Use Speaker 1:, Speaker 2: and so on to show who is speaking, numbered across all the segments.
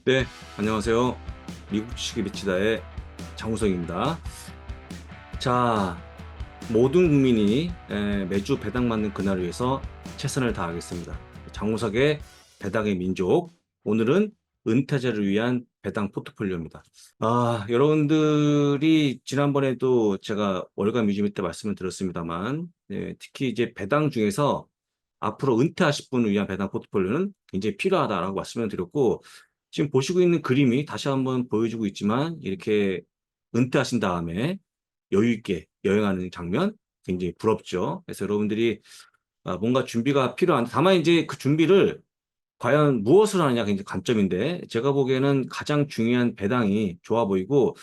Speaker 1: 네, 안녕하세요. 미국 주식의 비치다의 장우성입니다. 자, 모든 국민이 매주 배당받는 그날을 위해서 최선을 다하겠습니다. 장우석의 배당의 민족. 오늘은 은퇴자를 위한 배당 포트폴리오입니다. 여러분들이 지난번에도 제가 월간 뮤직때 말씀을 드렸습니다만, 특히 이제 배당 중에서 앞으로 은퇴하실 분을 위한 배당 포트폴리오는 굉장히 필요하다라고 말씀을 드렸고, 지금 보시고 있는 그림이 다시 한번 보여주고 있지만, 이렇게 은퇴하신 다음에 여유 있게 여행하는 장면 굉장히 부럽죠. 그래서 여러분들이 뭔가 준비가 필요한, 다만 이제 그 준비를 과연 무엇을 하느냐 굉장히 관점인데, 제가 보기에는 가장 중요한 배당이 좋아 보이고,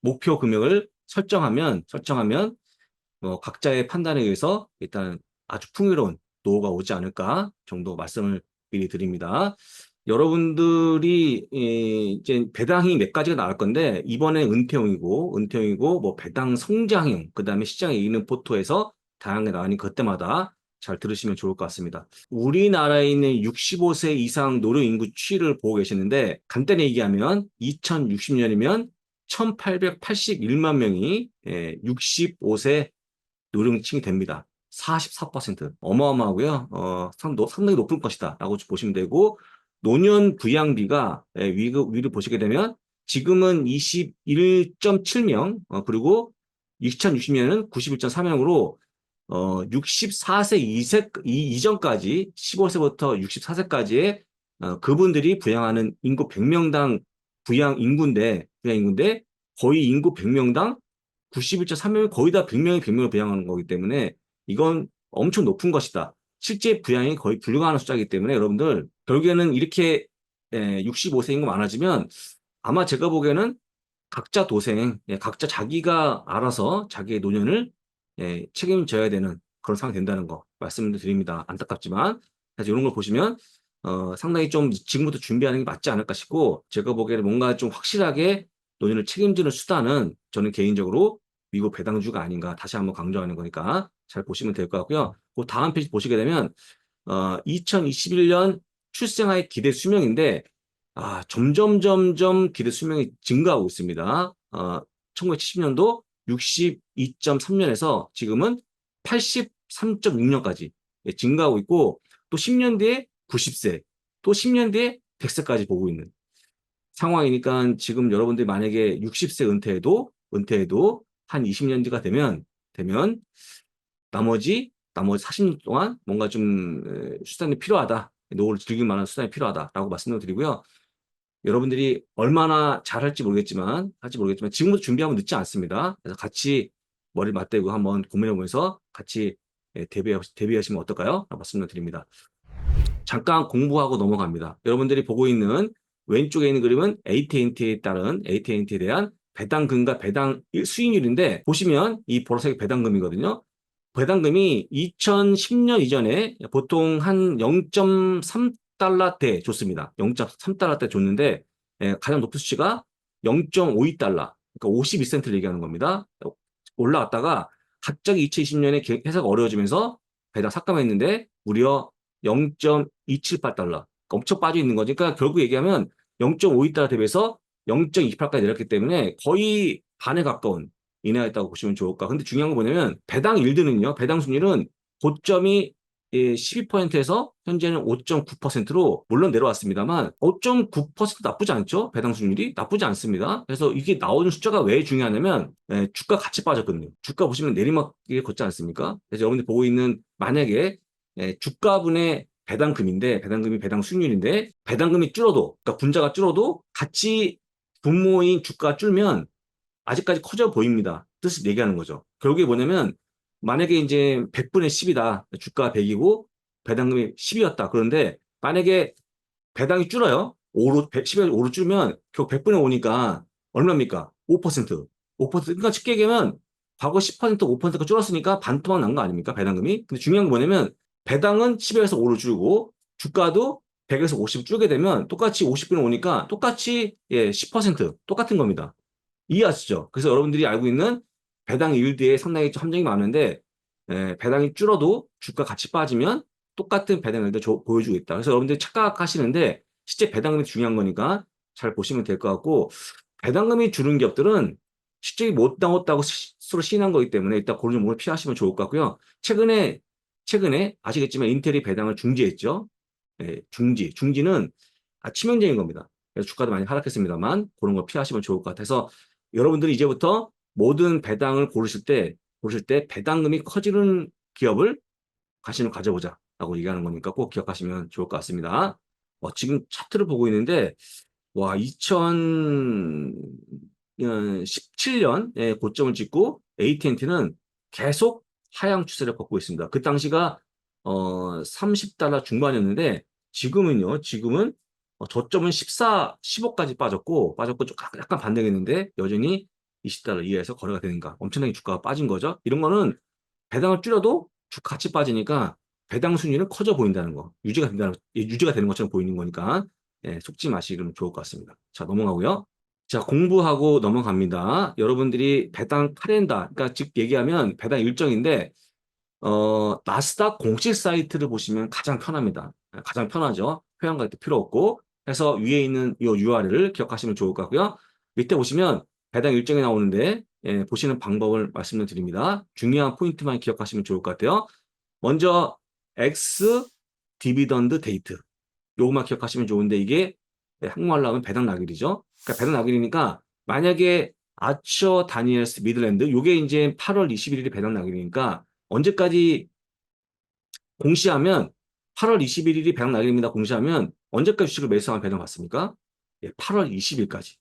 Speaker 1: 목표 금액을 설정하면 각자의 판단에 의해서 일단 아주 풍요로운 노후가 오지 않을까 정도 말씀을 미리 드립니다. 여러분들이 이제 배당이 몇 가지가 나올 건데, 이번에 은퇴형이고 뭐 배당 성장형, 그다음에 시장에 이기는 포토에서 다양하게 나오니 그때마다 잘 들으시면 좋을 것 같습니다. 우리나라에 있는 65세 이상 노령 인구 추이를 보고 계시는데, 간단히 얘기하면 2060년이면 1881만 명이 65세 노령층이 됩니다. 44%. 어마어마하고요. 상당히 높을 것이다 라고 보시면 되고, 노년 부양비가 위를 보시게 되면 지금은 21.7명, 그리고 2060년은 91.4명으로 64세 이전까지 15세부터 64세까지의 그분들이 부양하는 인구 100명당 부양 인구인데 거의 인구 100명당 91.3명이 거의 다 100명을 부양하는 거기 때문에 이건 엄청 높은 것이다. 실제 부양이 거의 불가능한 숫자이기 때문에 여러분들 결국에는 이렇게 65세 인구 많아지면 아마 제가 보기에는 각자 도생, 각자 자기가 알아서 자기의 노년을 책임져야 되는 그런 상황이 된다는 거 말씀을 드립니다. 안타깝지만. 그래서 이런 걸 보시면 상당히 좀 지금부터 준비하는 게 맞지 않을까 싶고, 제가 보기에는 뭔가 좀 확실하게 노년을 책임지는 수단은 저는 개인적으로 미국 배당주가 아닌가 다시 한번 강조하는 거니까 잘 보시면 될 것 같고요. 그 다음 페이지 보시게 되면 2021년 출생아의 기대 수명인데 점점 기대 수명이 증가하고 있습니다. 1970년도 62.3년에서 지금은 83.6년까지 증가하고 있고, 또 10년 뒤에 90세, 또 10년 뒤에 100세까지 보고 있는 상황이니까, 지금 여러분들이 만약에 60세 은퇴해도 한 20년 뒤가 되면 나머지 40년 동안 뭔가 좀 수단이 필요하다. 노후를 즐길 만한 수단이 필요하다라고 말씀을 드리고요. 여러분들이 얼마나 할지 모르겠지만 지금부터 준비하면 늦지 않습니다. 그래서 같이 머리 맞대고 한번 고민해 보면서 같이 대비하시면 어떨까요? 라고 말씀을 드립니다. 잠깐 공부하고 넘어갑니다. 여러분들이 보고 있는 왼쪽에 있는 그림은 AT&T에 대한 배당금과 배당 수익률인데, 보시면 이 보라색 배당금이거든요. 배당금이 2010년 이전에 보통 한 0.3달러대 줬습니다. 0.3달러대 줬는데 가장 높은 수치가 0.52달러, 그러니까 52센트를 얘기하는 겁니다. 올라갔다가 갑자기 2020년에 회사가 어려워지면서 배당 삭감했는데 무려 0.278달러, 그러니까 엄청 빠져 있는 거지. 그러니까 결국 얘기하면 0.52달러 대비해서 0.28까지 내렸기 때문에 거의 반에 가까운 인하했다고 보시면 좋을까. 근데 중요한 거 뭐냐면 배당 수익률은 고점이 12%에서 현재는 5.9%로 물론 내려왔습니다만 5.9% 나쁘지 않죠? 배당 수익률이 나쁘지 않습니다. 그래서 이게 나오는 숫자가 왜 중요하냐면 주가 같이 빠졌거든요. 주가 보시면 내리막길 걷지 않습니까? 그래서 여러분들 보고 있는, 만약에 주가분의 배당금이 배당 수익률인데, 배당금이 줄어도, 그러니까 분자가 줄어도 같이 분모인 주가가 줄면 아직까지 커져 보입니다. 뜻을 얘기하는 거죠. 결국에 뭐냐면, 만약에 이제 100분의 10이다. 주가 100이고 배당금이 10이었다. 그런데 만약에 배당이 줄어요. 10에서 5로 줄면 결국 100분의 5니까 얼마입니까? 5%. 5%. 그러니까 쉽게 얘기하면 과거 10% 5%가 줄었으니까 반토막 난 거 아닙니까? 배당금이. 근데 중요한 건 뭐냐면, 배당은 10에서 5로 줄고 주가도 100에서 50 줄게 되면 똑같이 50분의 5니까 똑같이 10% 똑같은 겁니다. 이해하시죠? 그래서 여러분들이 알고 있는 배당 일드에 상당히 함정이 많은데, 배당이 줄어도 주가 같이 빠지면 똑같은 배당 일드 보여주고 있다. 그래서 여러분들이 착각하시는데 실제 배당금이 중요한 거니까 잘 보시면 될 것 같고, 배당금이 주는 기업들은 실적이 못 나왔다고 스스로 시인한 거기 때문에 일단 그런 종목을 피하시면 좋을 것 같고요. 최근에 아시겠지만 인텔이 배당을 중지했죠. 예, 중지는 치명적인 겁니다. 그래서 주가도 많이 하락했습니다만 그런 걸 피하시면 좋을 것 같아서 여러분들이 이제부터 모든 배당을 고르실 때 배당금이 커지는 기업을 관심을 가져보자라고 얘기하는 거니까 꼭 기억하시면 좋을 것 같습니다. 지금 차트를 보고 있는데 와, 2017년에 고점을 찍고 AT&T는 계속 하향 추세를 걷고 있습니다. 그 당시가 30달러 중반이었는데 지금은 저점은 15까지 빠졌고 좀 약간 반등했는데 여전히 20달러 이하에서 거래가 되는가. 엄청나게 주가가 빠진 거죠. 이런 거는 배당을 줄여도 같이 빠지니까 배당 순위는 커져 보인다는 거. 유지가 되는 것처럼 보이는 거니까 속지 마시면 좋을 것 같습니다. 자, 넘어가고요. 자, 공부하고 넘어갑니다. 여러분들이 배당 카렌다, 그러니까 즉 얘기하면 배당 일정인데 나스닥 공식 사이트를 보시면 가장 편합니다. 가장 편하죠. 회원 가입도 필요 없고 해서 위에 있는 이 URL을 기억하시면 좋을 것 같고요. 밑에 보시면 배당 일정이 나오는데 보시는 방법을 말씀드립니다. 중요한 포인트만 기억하시면 좋을 것 같아요. 먼저 X 디비던드 데이트 요것만 기억하시면 좋은데 이게 한국말로 하면 배당 낙일이죠. 그러니까 배당 낙일이니까 만약에 아처 다니엘스 미들랜드 요게 이제 8월 21일이 배당 낙일이니까 언제까지 공시하면 8월 21일이 배당 날입니다. 공시하면 언제까지 주식을 매수하면 배당 받습니까? 8월 20일까지.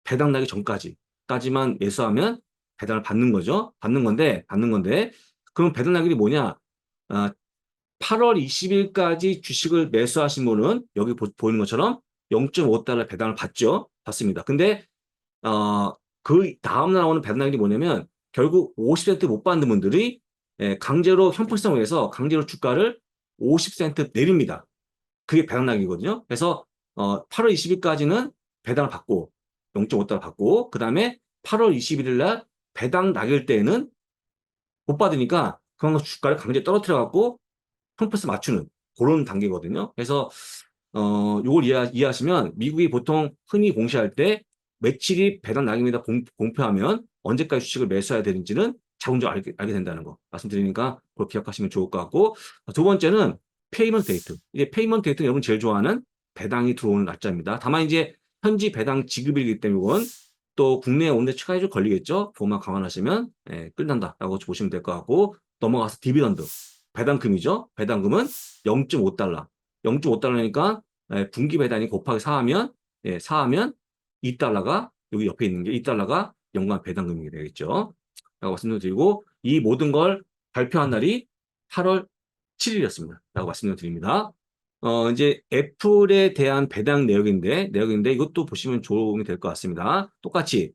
Speaker 1: 배당 나기 전까지만 매수하면 배당을 받는 거죠. 받는 건데 그럼 배당 날이 뭐냐? 8월 20일까지 주식을 매수하신 분은 여기 보이는 것처럼 0.5달러 배당을 받습니다. 근데 그 다음 나오는 배당 날이 뭐냐면 결국 50센트 못 받는 분들이 강제로 형평성을 위해서 강제로 주가를 50센트 내립니다. 그게 배당락이거든요. 그래서 8월 20일까지는 배당을 받고 0.5달러 받고 그 다음에 8월 21일 날 배당 낙일 때에는 못 받으니까 그만큼 주가를 강제 떨어뜨려 갖고 형평성 맞추는 그런 단계거든요. 그래서 요걸 이해하시면 미국이 보통 흔히 공시할 때 며칠이 배당 낙입니다 공표하면 언제까지 주식을 매수해야 되는지는 자동적으로 알게 된다는 거 말씀드리니까 그걸 기억하시면 좋을 것 같고 두 번째는 페이먼트 데이트. 이제 페이먼트 데이트는 여러분 제일 좋아하는 배당이 들어오는 날짜입니다. 다만 이제 현지 배당 지급일이기 때문에 이건 또 국내에 오는데 추가에 좀 걸리겠죠. 그것만 감안하시면 끝난다라고 보시면 될 것 같고 넘어가서 디비던드. 배당금이죠. 배당금은 0.5달러. 0.5달러니까 분기 배당이 곱하기 4하면 2달러가 여기 옆에 있는 게 2달러가 연간 배당금이 되겠죠. 라고 말씀드리고 이 모든 걸 발표한 날이 8월 7일이었습니다. 라고 말씀드립니다. 이제 애플에 대한 배당 내역인데 이것도 보시면 도움이 될 것 같습니다. 똑같이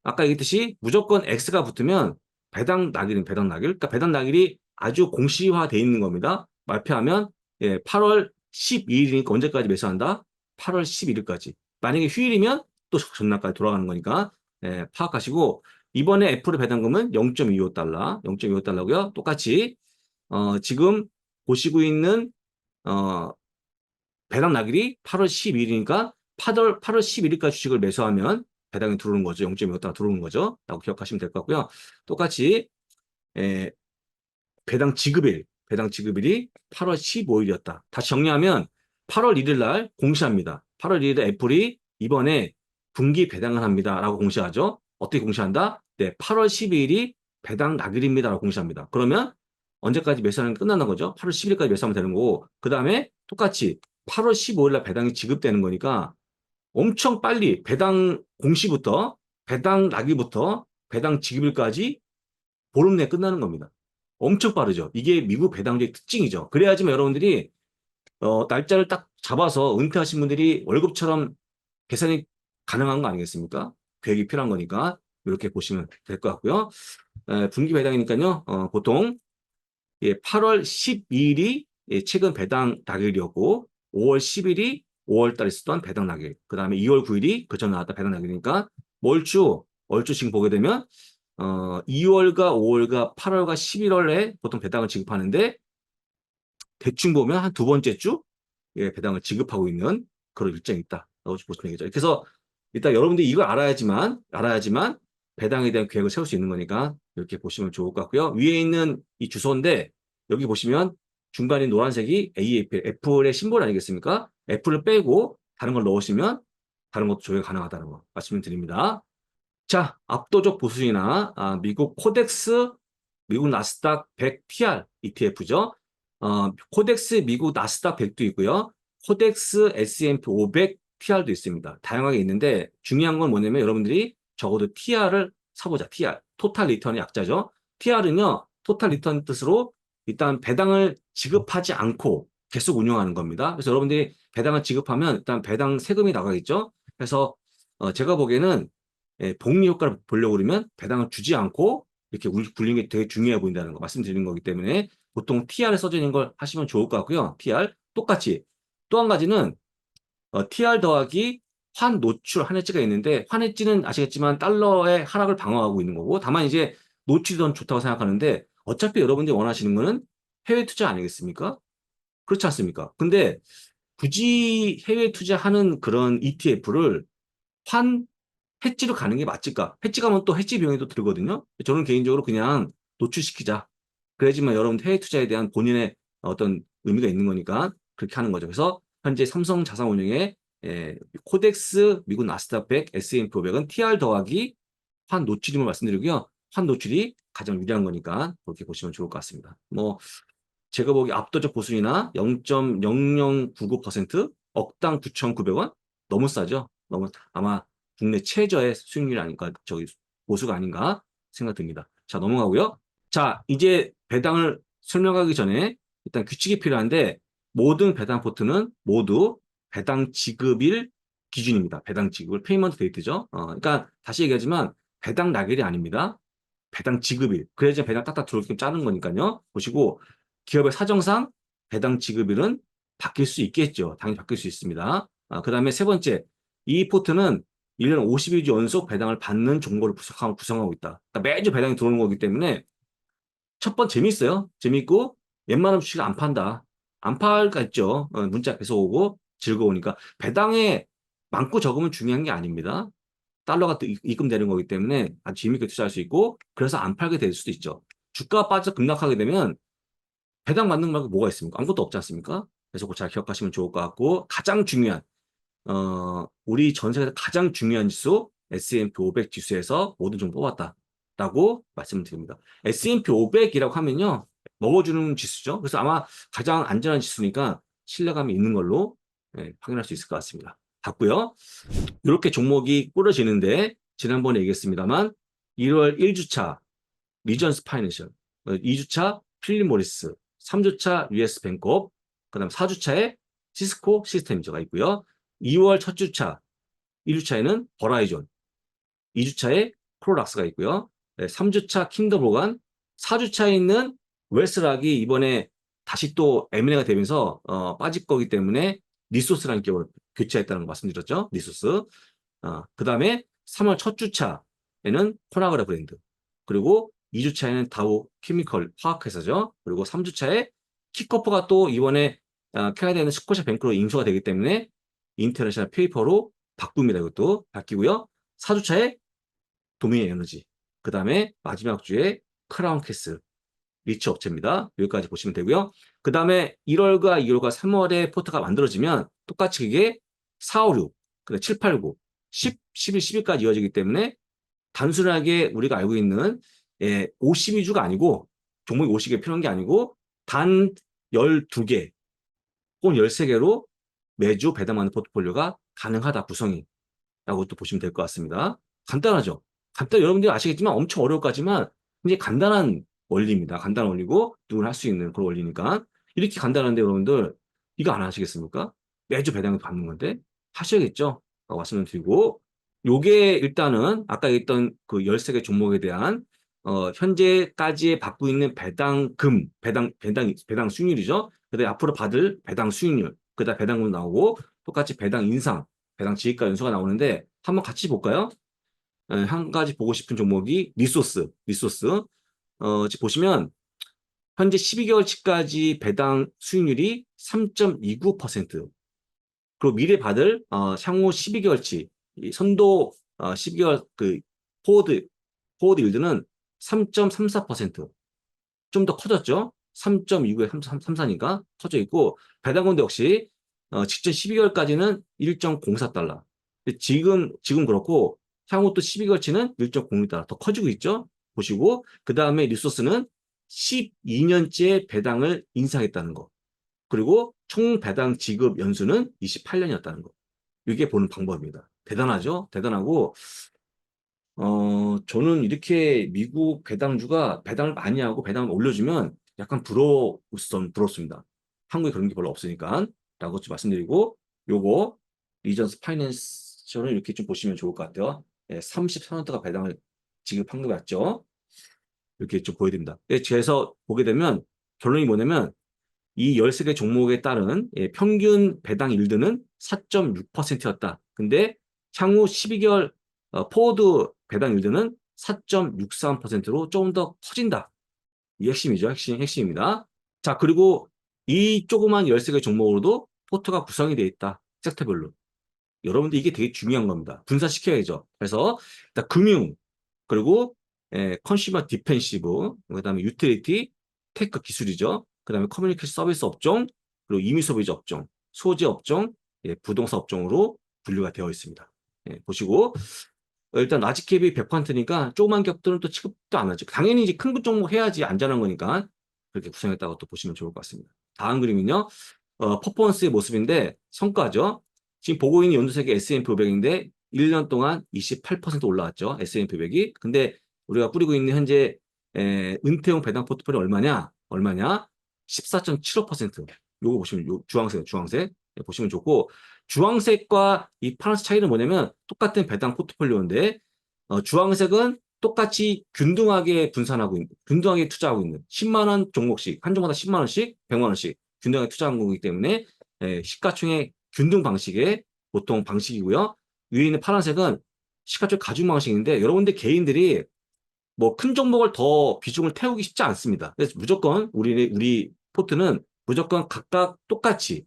Speaker 1: 아까 얘기했듯이 무조건 X가 붙으면 배당 낙일은 배당 낙일. 그러니까 배당 낙일이 아주 공시화되어 있는 겁니다. 말표하면 8월 12일이니까 언제까지 매수한다? 8월 11일까지. 만약에 휴일이면 또 전날까지 돌아가는 거니까 파악하시고 이번에 애플의 배당금은 0.25달러, 0.25달러고요. 똑같이 지금 보시고 있는 배당 낙일이 8월 12일이니까 8월 11일까지 주식을 매수하면 배당이 들어오는 거죠. 0.25달러 들어오는 거죠. 라고 기억하시면 될 것 같고요. 똑같이 배당 지급일이 8월 15일이었다. 다시 정리하면 8월 1일 날 공시합니다. 8월 1일에 애플이 이번에 분기 배당을 합니다. 라고 공시하죠. 어떻게 공시한다? 네, 8월 12일이 배당 낙일입니다. 라고 공시합니다. 그러면 언제까지 매수하는 게 끝나는 거죠? 8월 10일까지 매수하면 되는 거고 그 다음에 똑같이 8월 15일 날 배당이 지급되는 거니까 엄청 빨리 배당 공시부터 배당 낙일부터 배당 지급일까지 보름 내에 끝나는 겁니다. 엄청 빠르죠. 이게 미국 배당주의 특징이죠. 그래야지만 여러분들이 날짜를 딱 잡아서 은퇴하신 분들이 월급처럼 계산이 가능한 거 아니겠습니까? 계획이 필요한 거니까 이렇게 보시면 될 것 같고요. 분기 배당이니까요. 보통 8월 12일이 최근 배당 낙일이었고 5월 10일이 5월 달에 있었던 배당 낙일. 그 다음에 2월 9일이 그전 나왔던 배당 낙일이니까 월주 지금 보게 되면 2월과 5월과 8월과 11월에 보통 배당을 지급하는데 대충 보면 한 두 번째 주 배당을 지급하고 있는 그런 일정이 있다. 보시면 되겠죠. 그래서 일단 여러분들이 이걸 알아야지만 배당에 대한 계획을 세울 수 있는 거니까 이렇게 보시면 좋을 것 같고요. 위에 있는 이 주소인데 여기 보시면 중간에 노란색이 AAPL, 애플의 심볼 아니겠습니까? 애플을 빼고 다른 걸 넣으시면 다른 것도 조회 가능하다는 거 말씀드립니다. 자, 압도적 보수이나 미국 코덱스, 미국 나스닥 100 TR ETF죠. 코덱스 미국 나스닥 100도 있고요. 코덱스 S&P 500 TR도 있습니다. 다양하게 있는데 중요한 건 뭐냐면 여러분들이 적어도 TR을 사보자. TR, 토탈 리턴의 약자죠. TR은요, 토탈 리턴 뜻으로 일단 배당을 지급하지 않고 계속 운영하는 겁니다. 그래서 여러분들이 배당을 지급하면 일단 배당 세금이 나가겠죠. 그래서 제가 보기에는 복리 효과를 보려고 그러면 배당을 주지 않고 이렇게 굴리는 게 되게 중요해 보인다는 거 말씀드리는 거기 때문에 보통 TR에 써져 있는 걸 하시면 좋을 것 같고요. TR 똑같이 또 한 가지는 TR 더하기 환 노출 환해지가 있는데 환해지는 아시겠지만 달러의 하락을 방어하고 있는 거고 다만 이제 노출이 더 좋다고 생각하는데 어차피 여러분들이 원하시는 거는 해외 투자 아니겠습니까? 그렇지 않습니까? 근데 굳이 해외 투자하는 그런 ETF를 환 해지로 가는 게 맞을까? 해지 가면 또 해지 비용이 또 들거든요. 저는 개인적으로 그냥 노출시키자. 그래야지만 여러분 해외 투자에 대한 본인의 어떤 의미가 있는 거니까 그렇게 하는 거죠. 그래서 현재 삼성 자산운용의 코덱스 미국 나스닥 100 S&P 500은 TR 더하기 환 노출임을 말씀드리고요. 환 노출이 가장 유리한 거니까 그렇게 보시면 좋을 것 같습니다. 뭐 제가 보기 압도적 보수이나 0.0099% 억당 9,900원 너무 싸죠. 너무 아마 국내 최저의 수익률이 아닌가 저기 보수가 아닌가 생각됩니다. 자 넘어가고요. 자 이제 배당을 설명하기 전에 일단 규칙이 필요한데 모든 배당 포트는 모두 배당 지급일 기준입니다. 배당 지급을 페이먼트 데이트죠. 그러니까 다시 얘기하지만 배당 날일이 아닙니다. 배당 지급일. 그래야지 배당 딱딱 들어오게끔 짜는 거니까요. 보시고 기업의 사정상 배당 지급일은 바뀔 수 있겠죠. 당연히 바뀔 수 있습니다. 그 다음에 세 번째, 이 포트는 1년 50일 연속 배당을 받는 종목을 구성하고 있다. 그러니까 매주 배당이 들어오는 거기 때문에 첫 번 재밌어요. 재밌고 웬만하면 주식 안 판다. 안 팔겠죠. 문자 계속 오고 즐거우니까 배당에 많고 적으면 중요한 게 아닙니다. 달러가 또 입금되는 거기 때문에 아주 재밌게 투자할 수 있고 그래서 안 팔게 될 수도 있죠. 주가가 빠져 급락하게 되면 배당 받는 거 말고 뭐가 있습니까? 아무것도 없지 않습니까? 그래서 그거 잘 기억하시면 좋을 것 같고 가장 중요한 우리 전 세계에서 가장 중요한 지수 S&P 500 지수에서 모든 종 뽑았다라고 말씀을 드립니다. S&P 500이라고 하면요. 먹어주는 지수죠. 그래서 아마 가장 안전한 지수니까 신뢰감이 있는 걸로 확인할 수 있을 것 같습니다. 봤고요. 이렇게 종목이 꾸려지는데 지난번에 얘기했습니다만 1월 1주차 리전스 파이낸셜, 2주차 필립 모리스, 3주차 US 뱅크업, 그다음 4주차에 시스코 시스템즈가 있고요. 2월 첫 주차, 1주차에는 버라이존, 2주차에 프로락스가 있고요. 3주차 킨더보간, 4주차에 있는 웰스락이 이번에 다시 또 M&A가 되면서 빠질 거기 때문에 리소스라는 기업을 교체했다는 거 말씀드렸죠. 리소스. 그 다음에 3월 첫 주차에는 코나그라 브랜드. 그리고 2주차에는 다우 케미컬 화학회사죠. 그리고 3주차에 키커퍼가 또 이번에 캐나다에 있는 스코샤 뱅크로 인수가 되기 때문에 인터내셔널 페이퍼로 바꿉니다. 이것도 바뀌고요. 4주차에 도미니언 에너지. 그 다음에 마지막 주에 크라운 캐슬 리츠 업체입니다. 여기까지 보시면 되고요. 그 다음에 1월과 2월과 3월에 포트가 만들어지면 똑같이 이게 4, 5, 6, 그다음 7, 8, 9, 10, 11, 12까지 이어지기 때문에 단순하게 우리가 알고 있는 52주가 아니고 종목이 50개 필요한 게 아니고 단 12개 혹은 13개로 매주 배당하는 포트폴리오가 가능하다 구성이 라고 또 보시면 될 것 같습니다. 간단하죠? 여러분들이 아시겠지만 엄청 어려울 거지만 굉장히 간단한 원리입니다. 간단한 원리고 누구나 할 수 있는 그런 원리니까 이렇게 간단한데 여러분들 이거 안 하시겠습니까? 매주 배당을 받는 건데 하셔야겠죠? 말씀을 드리고 요게 일단은 아까 얘기했던 그 13개 종목에 대한 현재까지 받고 있는 배당금, 배당 수익률이죠. 그다음에 앞으로 받을 배당 수익률, 그다음 배당금 나오고 똑같이 배당 인상, 배당 지급가 연수가 나오는데 한번 같이 볼까요? 한 가지 보고 싶은 종목이 리소스. 지금 보시면 현재 12개월치까지 배당 수익률이 3.29%. 그리고 미래 받을 향후 12개월치 선도 12개월 그 포워드 일드는 3.34%. 좀 더 커졌죠? 3.29에 34니까 커져 있고, 배당금도 역시 직전 12개월까지는 1.04달러. 지금 그렇고, 향후 또 12개월치는 1.06달러 더 커지고 있죠? 보시고, 그 다음에 리소스는 12년째 배당을 인상했다는 거. 그리고 총 배당 지급 연수는 28년이었다는 거. 이게 보는 방법입니다. 대단하죠? 대단하고, 저는 이렇게 미국 배당주가 배당을 많이 하고 배당을 올려주면 약간 부럽습니다. 한국에 그런 게 별로 없으니까. 라고 좀 말씀드리고, 요거, 리전스 파이낸셜을 이렇게 좀 보시면 좋을 것 같아요. 예, 33원대가 배당을 지급한 것 같죠? 이렇게 좀 보여드립니다. 예, 그래서 보게 되면 결론이 뭐냐면, 이 13개 종목에 따른 평균 배당 일드는 4.6%였다. 근데 향후 12개월 포워드 배당 일드는 4.63%로 조금 더 커진다. 이 핵심이죠. 핵심입니다. 자, 그리고 이 조그만 13개 종목으로도 포트가 구성이 되어 있다. 섹터별로. 여러분들 이게 되게 중요한 겁니다. 분산시켜야죠. 그래서 일단 금융, 그리고 컨슈머 디펜시브, 그다음에 유틸리티, 테크 기술이죠. 그다음에 커뮤니케이션 서비스 업종, 그리고 임의 소비자 업종, 소재 업종, 부동산 업종으로 분류가 되어 있습니다. 보시고 일단 라지캡이 100%니까 조그만 기업들은 또 취급도 안 하죠. 당연히 이제 큰 종목 해야지 안전한 거니까 그렇게 구성했다고 또 보시면 좋을 것 같습니다. 다음 그림은요. 퍼포먼스의 모습인데 성과죠. 지금 보고 있는 연두색이 S&P 500인데 1년 동안 28% 올라왔죠. S&P 500이. 근데 우리가 뿌리고 있는 현재 은퇴용 배당 포트폴리오 얼마냐? 14.75%. 요거 보시면 주황색 보시면 좋고 주황색과 이 파란색 차이는 뭐냐면 똑같은 배당 포트폴리오인데 주황색은 똑같이 균등하게 투자하고 있는 10만 원 종목씩 한 종마다 10만 원씩 100만 원씩 균등하게 투자한 거기 때문에 시가총액 균등 방식의 보통 방식이고요. 위에 있는 파란색은 시가총액 가중 방식인데 여러분들 개인들이 뭐 큰 종목을 더 비중을 태우기 쉽지 않습니다. 그래서 무조건 우리 포트는 무조건 각각 똑같이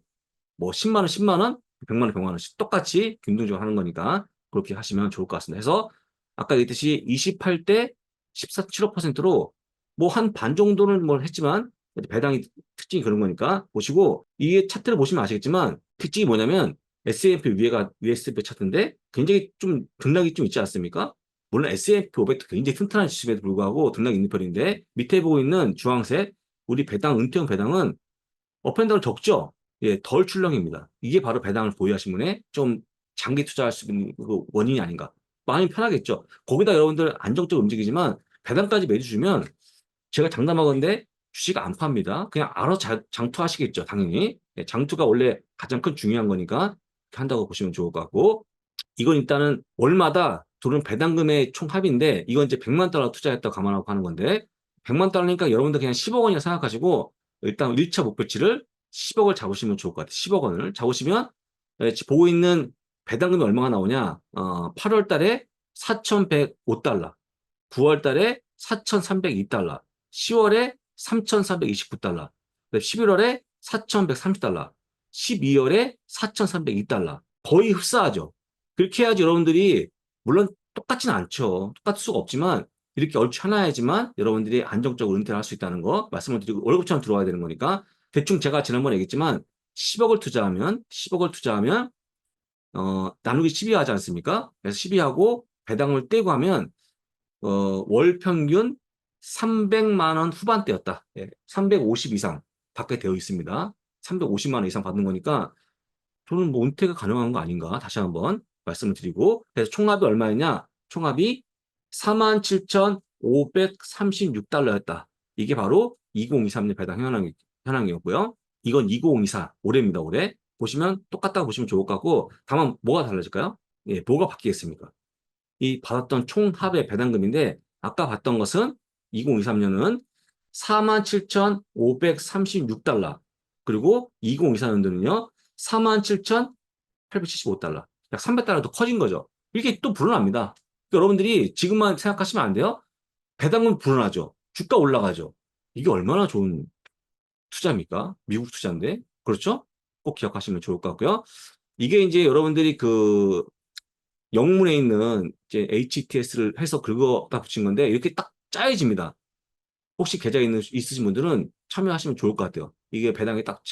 Speaker 1: 뭐 10만 원, 10만 원, 100만 원, 100만 원씩 똑같이 균등적으로 하는 거니까 그렇게 하시면 좋을 것 같습니다. 그래서 아까 얘기했듯이 28대 14.75%로 뭐 한 반 정도는 뭘 했지만 배당이 특징이 그런 거니까 보시고 이게 차트를 보시면 아시겠지만 특징이 뭐냐면 S&P 위에가 USB 차트인데 굉장히 좀 등락이 좀 있지 않습니까? 물론 S&P 500도 굉장히 튼튼한 지수에도 불구하고 등락이 있는 편인데 밑에 보고 있는 주황색 우리 은퇴형 배당은 업앤다운 적죠? 예, 덜 출렁입니다. 이게 바로 배당을 보유하신 분의 좀 장기 투자할 수 있는 그 원인이 아닌가. 마음이 편하겠죠. 거기다 여러분들 안정적으로 움직이지만 배당까지 매주 주면 제가 장담하건데 주식 안 팝니다. 그냥 알아서 장투하시겠죠, 당연히. 예, 장투가 원래 가장 큰 중요한 거니까 한다고 보시면 좋을 것 같고 이건 일단은 월마다 들어오는 배당금의 총 합인데 이건 이제 100만 달러 투자했다고 감안하고 하는 건데 100만 달러니까 여러분들 그냥 10억 원이라 생각하시고 일단 1차 목표치를 10억을 잡으시면 좋을 것 같아요. 10억 원을 잡으시면 지금 보고 있는 배당금이 얼마가 나오냐 8월 달에 4,105달러 9월 달에 4,302달러 10월에 3,329달러 11월에 4,130달러 12월에 4,302달러 거의 흡사하죠. 그렇게 해야지 여러분들이 물론 똑같지는 않죠. 똑같을 수가 없지만 이렇게 얼추 해놔야지만 여러분들이 안정적으로 은퇴를 할 수 있다는 거 말씀을 드리고 월급처럼 들어와야 되는 거니까 대충 제가 지난번에 얘기했지만 10억을 투자하면 나누기 12 하지 않습니까? 그래서 12하고 배당을 떼고 하면 월 평균 300만 원 후반대였다. 예, 350 이상 받게 되어 있습니다. 350만 원 이상 받는 거니까 저는 뭐 은퇴가 가능한 거 아닌가 다시 한번 말씀을 드리고 그래서 총합이 얼마였냐? 총합이 47,536달러였다. 이게 바로 2023년 배당 현황이었고요. 이건 2024 올해입니다. 올해 보시면 똑같다고 보시면 좋을 것 같고 다만 뭐가 달라질까요? 예, 뭐가 바뀌겠습니까? 이 받았던 총합의 배당금인데 아까 봤던 것은 2023년은 47,536달러 그리고 2024년도는요 47,875달러 약 300달러 더 커진 거죠. 이게 또 불어납니다. 그러니까 여러분들이 지금만 생각하시면 안 돼요. 배당금 불어나죠. 주가 올라가죠. 이게 얼마나 좋은 투자입니까? 미국 투자인데. 그렇죠? 꼭 기억하시면 좋을 것 같고요. 이게 이제 여러분들이 그 영문에 있는 이제 HTS를 해서 긁어다 붙인 건데 이렇게 딱 짜여집니다. 혹시 계좌 있으신 분들은 참여하시면 좋을 것 같아요. 이게 배당이 딱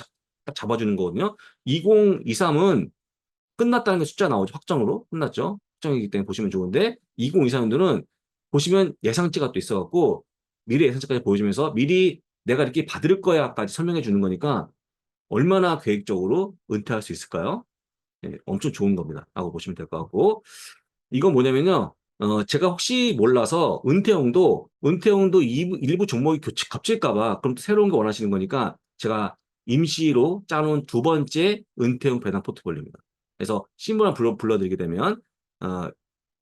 Speaker 1: 잡아주는 거거든요. 2023은 끝났다는 게 숫자 나오죠. 확정으로 끝났죠. 확정이기 때문에 보시면 좋은데 2023년도는 보시면 예상치가 또 있어갖고 미래 예상치까지 보여주면서 미리 내가 이렇게 받을 거야까지 설명해 주는 거니까 얼마나 계획적으로 은퇴할 수 있을까요? 예, 엄청 좋은 겁니다. 라고 보시면 될 것 같고 이건 뭐냐면요. 제가 혹시 몰라서 은퇴형도 일부 종목이 겹칠까봐 그럼 또 새로운 거 원하시는 거니까 제가 임시로 짜놓은 두 번째 은퇴형 배당 포트폴리오입니다. 그래서 심플한 불러드리게 되면 어,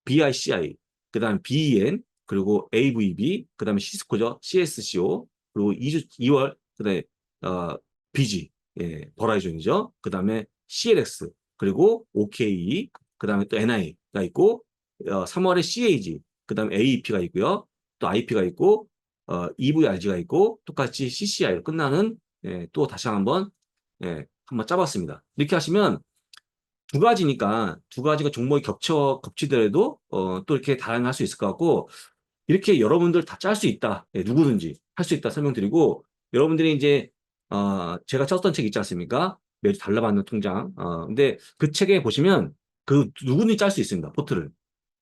Speaker 1: BICI, 그다음 BEN, 그리고 AVB, 그다음에 시스코죠, CSCO, 그리고 2월 그다음에 BG, 예, 버라이즌이죠. 그다음에 CLX, 그리고 OKE, 그다음에 또 NI가 있고 3월에 CAG, 그다음에 AEP가 있고요. 또 IP가 있고 EVRG가 있고 똑같이 CCI로 끝나는 예, 또 다시 한번 예, 한번 짜봤습니다. 이렇게 하시면 두 가지니까 두 가지가 종목이 겹치더라도 또 이렇게 다양할 수 있을 것 같고 이렇게 여러분들 다 짤 수 있다. 예, 누구든지 할 수 있다 설명드리고 여러분들이 이제 제가 썼던 책 있지 않습니까? 매주 달러받는 통장. 근데 그 책에 보시면 그 누구든지 짤 수 있습니다. 포트를.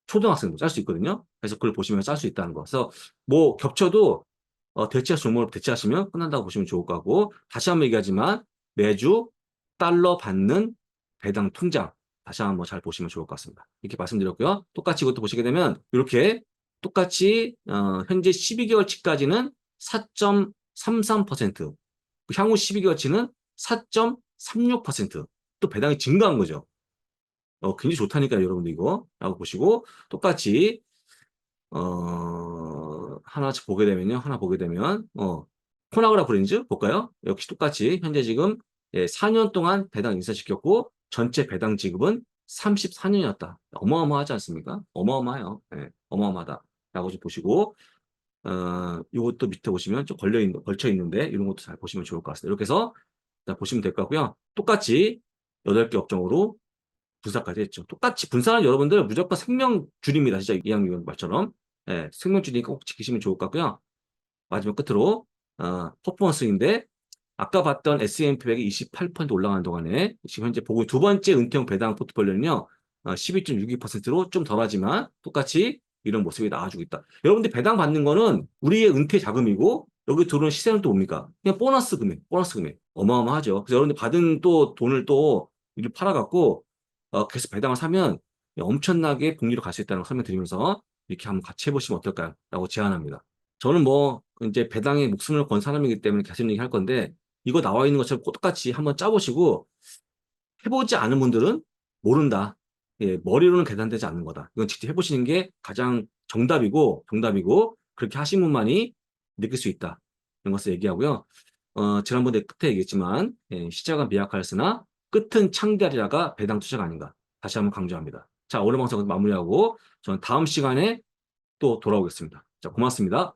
Speaker 1: 초등학생도 짤 수 있거든요. 그래서 그걸 보시면 짤 수 있다는 거. 그래서 뭐 겹쳐도 대체할 종목을 대체하시면 끝난다고 보시면 좋을 것 같고 다시 한번 얘기하지만 매주 달러 받는 배당 통장 다시 한번 잘 보시면 좋을 것 같습니다. 이렇게 말씀드렸고요. 똑같이 이것도 보시게 되면 이렇게 똑같이 현재 12개월치까지는 4.33%, 향후 12개월치는 4.36%또 배당이 증가한 거죠. 굉장히 좋다니까요, 여러분들 이거. 라고 보시고 똑같이 하나씩 보게 되면요. 하나 보게 되면, 코나그라 브랜즈 볼까요? 역시 똑같이 현재 지금 4년 동안 배당 인사시켰고, 전체 배당 지급은 34년이었다. 어마어마하지 않습니까? 어마어마해요. 예, 어마어마하다. 라고 좀 보시고, 이것도 밑에 보시면 좀 걸쳐 있는데, 이런 것도 잘 보시면 좋을 것 같습니다. 이렇게 해서 보시면 될 것 같고요. 똑같이 8개 업종으로 분사까지 했죠. 똑같이 분산은 여러분들 무조건 생명줄입니다. 진짜 이양용 말처럼. 예, 생명줄이니까 꼭 지키시면 좋을 것 같고요. 마지막 끝으로 퍼포먼스인데 아까 봤던 S&P 100이 28% 올라가는 동안에 지금 현재 보고 두 번째 은퇴형 배당 포트폴리오는요. 12.62%로 좀 덜하지만 똑같이 이런 모습이 나와주고 있다. 여러분들 배당 받는 거는 우리의 은퇴 자금이고 여기 들어오는 시세는 또 뭡니까? 그냥 보너스 금액, 보너스 금액. 어마어마하죠. 그래서 여러분들 받은 또 돈을 또 이를 팔아갖고 계속 배당을 사면 엄청나게 복리로 갈 수 있다는 걸 설명드리면서 이렇게 한번 같이 해보시면 어떨까요? 라고 제안합니다. 저는 뭐 이제 배당에 목숨을 건 사람이기 때문에 계속 얘기할 건데 이거 나와 있는 것처럼 똑같이 한번 짜보시고 해보지 않은 분들은 모른다. 예, 머리로는 계산되지 않는 거다. 이건 직접 해보시는 게 가장 정답이고 그렇게 하신 분만이 느낄 수 있다. 이런 것을 얘기하고요. 지난번에 끝에 얘기했지만 시작은 미약하였으나 끝은 창대하리라가 배당 투자가 아닌가. 다시 한번 강조합니다. 자, 오늘 방송 마무리하고 저는 다음 시간에 또 돌아오겠습니다. 자, 고맙습니다.